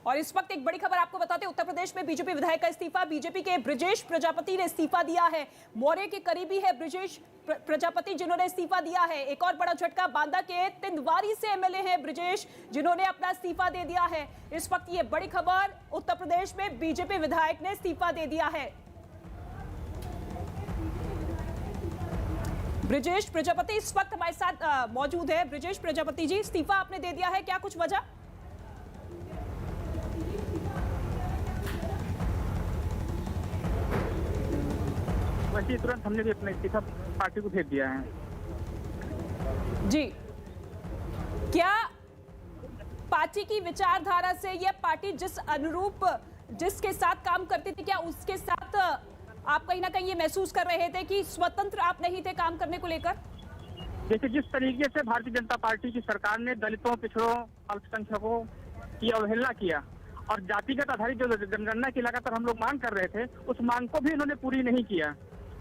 और इस वक्त एक बड़ी खबर आपको बताते हैं, उत्तर प्रदेश में बीजेपी विधायक का इस्तीफा। बीजेपी के ब्रजेश प्रजापति ने इस्तीफा दिया है। मौर्य के करीबी है ब्रजेश प्रजापति, जिन्होंने इस्तीफा दिया है। एक और बड़ा झटका, बांदा के तिंदवारी से एमएलए हैं ब्रजेश, जिन्होंने अपना इस्तीफा दे दिया है। इस वक्त ये बड़ी खबर, उत्तर प्रदेश में बीजेपी विधायक ने इस्तीफा दे दिया है। ब्रजेश प्रजापति इस वक्त हमारे साथ मौजूद है। ब्रजेश प्रजापति जी, इस्तीफा आपने दे दिया है, क्या कुछ वजह? वैसे तुरंत हमने भी अपना इस्तीफा पार्टी को भेज दिया है। जी, क्या पार्टी की विचारधारा से यह पार्टी जिस अनुरूप जिसके साथ काम करती थी, क्या उसके साथ आप कहीं ना कहीं ये महसूस कर रहे थे कि स्वतंत्र आप नहीं थे काम करने को लेकर? देखिए, जिस तरीके से भारतीय जनता पार्टी की सरकार ने दलितों, पिछड़ों, अल्पसंख्यकों की अवहेलना किया और जातिगत आधारित जो जनगणना की लगातार हम लोग मांग कर रहे थे, उस मांग को भी इन्होंने पूरी नहीं किया।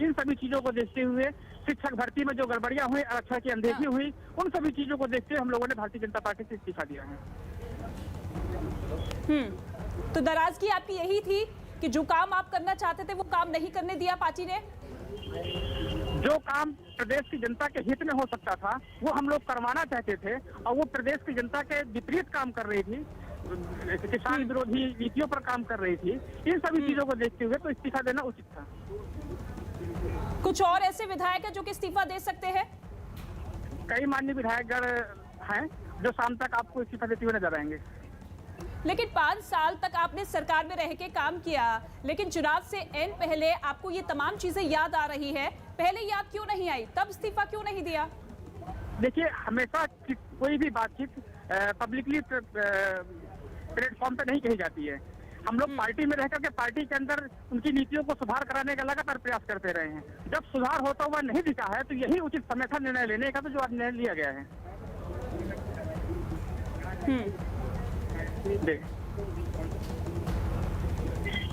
इन सभी चीजों को देखते हुए, शिक्षक भर्ती में जो गड़बड़ियां हुई, आरक्षण की अनदेखी हुई, उन सभी चीजों को देखते हुए हम लोगों ने भारतीय जनता पार्टी से इस्तीफा दिया है। तो नाराजगी आपकी यही थी कि जो काम आप करना चाहते थे वो काम नहीं करने दिया पार्टी ने? जो काम प्रदेश की जनता के हित में हो सकता था वो हम लोग करवाना चाहते थे, और वो प्रदेश की जनता के विपरीत काम कर रही थी, किसान विरोधी नीतियों पर काम कर रही थी। इन सभी चीजों को देखते हुए तो इस्तीफा देना उचित था। कुछ और ऐसे विधायक हैं जो कि इस्तीफा दे सकते हैं? कई माननीय विधायकगण हैं जो शाम तक आपको इस्तीफा देते हुए नजर आएंगे। लेकिन 5 साल तक आपने सरकार में रह के काम किया, लेकिन चुनाव से एन पहले आपको ये तमाम चीजें याद आ रही है। पहले याद क्यों नहीं आई? तब इस्तीफा क्यों नहीं दिया? देखिए, हमेशा कोई भी बातचीत पब्लिकली प्लेटफॉर्म पे नहीं कही जाती है। हम लोग पार्टी में रहकर के पार्टी के अंदर उनकी नीतियों को सुधार कराने का लगातार प्रयास करते रहे हैं। जब सुधार होता हुआ नहीं दिखा है तो यही उचित समय था निर्णय लेने का, तो जो आज निर्णय लिया गया है।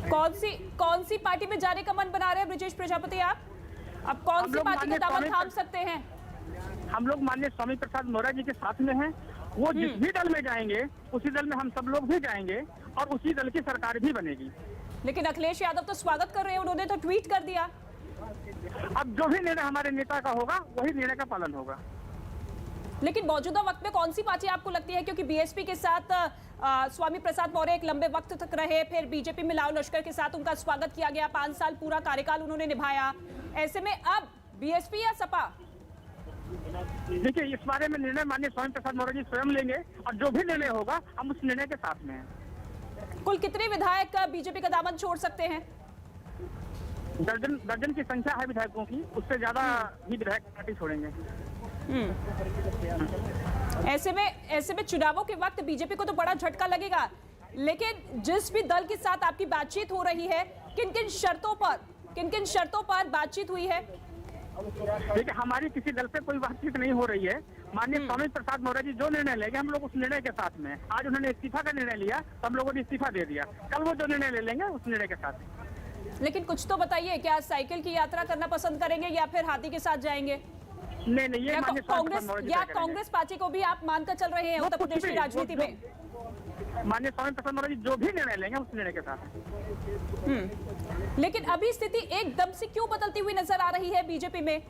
कौन सी पार्टी में जाने का मन बना रहे हैं ब्रजेश प्रजापति आप? अब कौन सी पार्टी का दामन थाम सकते हैं? हम लोग माननीय स्वामी प्रसाद मौर्य जी के साथ में हैं। वो जिस भी दल में जाएंगे उसी दल में हम सब लोग भी जाएंगे और उसी दल की सरकार भी बनेगी। लेकिन अखिलेश यादव तो स्वागत कर रहे हैं, उन्होंने तो ट्वीट कर दिया। अब जो भी निर्णय हमारे नेता का होगा वही निर्णय का पालन होगा। लेकिन मौजूदा वक्त में कौन सी पार्टी आपको लगती है, क्योंकि बीएसपी के साथ स्वामी प्रसाद मौर्य एक लंबे वक्त तक रहे, फिर बीजेपी में लाव लश्कर के साथ उनका स्वागत किया गया, 5 साल पूरा कार्यकाल उन्होंने निभाया। ऐसे में अब बीएसपी या सपा? देखिए, इस बारे में निर्णय माननीय स्वामी प्रसाद मौर्य जी स्वयं लेंगे और जो भी निर्णय होगा हम उस निर्णय के साथ में हैं। कुल कितने विधायक बीजेपी का दामन छोड़ सकते हैं? दर्जन की संख्या है विधायकों की, उससे ज्यादा ही विधायक पार्टी छोड़ेंगे। ऐसे में चुनावों के वक्त बीजेपी को तो बड़ा झटका लगेगा, लेकिन जिस भी दल के साथ आपकी बातचीत हो रही है, किन किन शर्तों पर बातचीत हुई है? देखिए, हमारी किसी दल से कोई बातचीत नहीं हो रही है। माननीय स्वामी प्रसाद मौर्य जी जो निर्णय लेंगे हम लोग उस निर्णय के साथ में। आज उन्होंने इस्तीफा का निर्णय लिया तो हम लोगों ने इस्तीफा दे दिया, कल वो जो निर्णय ले लेंगे उस निर्णय के साथ। लेकिन कुछ तो बताइए, क्या साइकिल की यात्रा करना पसंद करेंगे या फिर हाथी के साथ जाएंगे? नहीं, ये कांग्रेस पार्टी को भी आप मानकर चल रहे हैं उत्तर प्रदेश की राजनीति में? माननीय स्वामी प्रसाद मौर्य जी जो भी निर्णय लेंगे उस निर्णय के साथ। लेकिन अभी स्थिति एकदम से क्यों बदलती हुई नजर आ रही है बीजेपी में?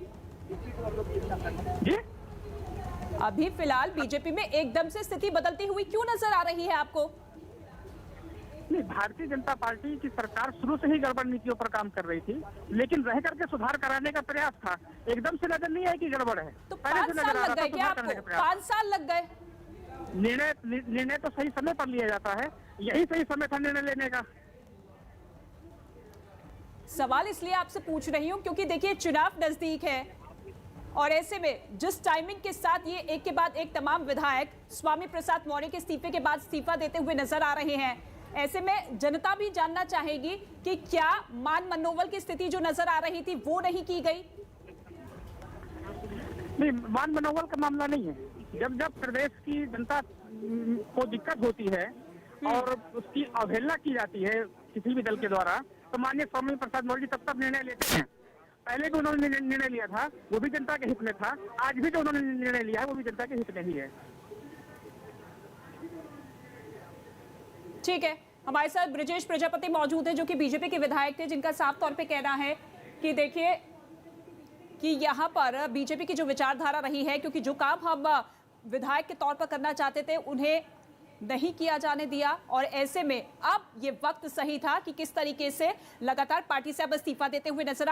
जी? अभी फिलहाल बीजेपी में एकदम से स्थिति बदलती हुई क्यों नजर आ रही है आपको? नहीं, भारतीय जनता पार्टी की सरकार शुरू से ही गड़बड़ नीतियों पर काम कर रही थी, लेकिन रह करके सुधार कराने का प्रयास था। एकदम से नजर नहीं आया कि गड़बड़ है, तो 5 साल लग गए क्या आपको? 5 साल लग गए। निर्णय तो सही समय पर लिया जाता है, यही सही समय था निर्णय लेने का। सवाल इसलिए आपसे पूछ रही हूं क्योंकि देखिए, चुनाव नजदीक है और ऐसे में जिस टाइमिंग के साथ ये एक के बाद एक तमाम विधायक स्वामी प्रसाद मौर्य के इस्तीफे के बाद इस्तीफा देते हुए नजर आ रहे हैं, ऐसे में जनता भी जानना चाहेगी कि क्या मान मनोबल की स्थिति जो नजर आ रही थी वो नहीं की गई? नहीं, मान मनोबल का मामला नहीं है। जब प्रदेश की जनता को दिक्कत होती है और उसकी अवहेलना की जाती है किसी भी दल के द्वारा, तो माननीय स्वामी प्रसाद मौर्य जी तब निर्णय लेते हैं। पहले भी उन्होंने निर्णय लिया था, वो भी जनता के हित में था। आज भी जो उन्होंने निर्णय लिया है वो भी जनता के हित में ही है। ठीक है, हमारे साथ ब्रजेश प्रजापति मौजूद है जो कि बीजेपी के विधायक थे, जिनका साफ तौर पे कहना है कि देखिए कि यहाँ पर बीजेपी की जो विचारधारा रही है, क्योंकि जो काम हम विधायक के तौर पर करना चाहते थे उन्हें नहीं किया जाने दिया, और ऐसे में अब ये वक्त सही था कि किस तरीके से लगातार पार्टी से अब इस्तीफा देते हुए नजर